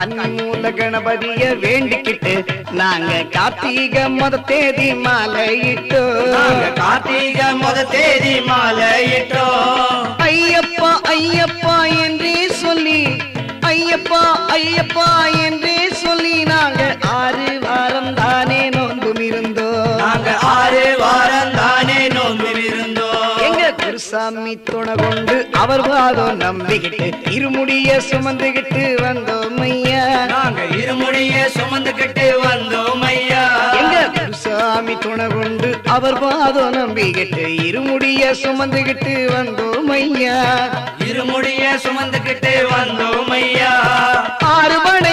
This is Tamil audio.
கன்னிமூல கணபதிய வேண்டிக்கிட்டு நாங்க கார்த்திகை முத தேதி மாலையிட்டோம். கார்த்திகை முத தேதி மாலையிட்டோம். ஐயப்பா ஐயப்பா என்றே சொல்லி, ஐயப்பா ஐயப்பா என்றே சொல்லி நாங்க 6 வாரம் தானே நோன்பும் இருந்தோம். நாங்க 6 வாரம் தானே நோன்பும் இருந்தோம். எங்க குருசாமி துணை கொண்டு அவர் பாதம் நம்பிக்கிட்டு இருமுடிய சுமந்துகிட்டு வந்தோம் ஐயா. நாங்க இருமுடிய சுமந்துகிட்டு வந்தோம் ஐயா. எங்க குருசாமி துணை கொண்டு அவர் பாதம் நம்பிக்கிட்டு இருமுடிய சுமந்துகிட்டு வந்தோம் ஐயா. இருமுடிய சுமந்துகிட்டு வந்தோம் ஐயா. 6 மணி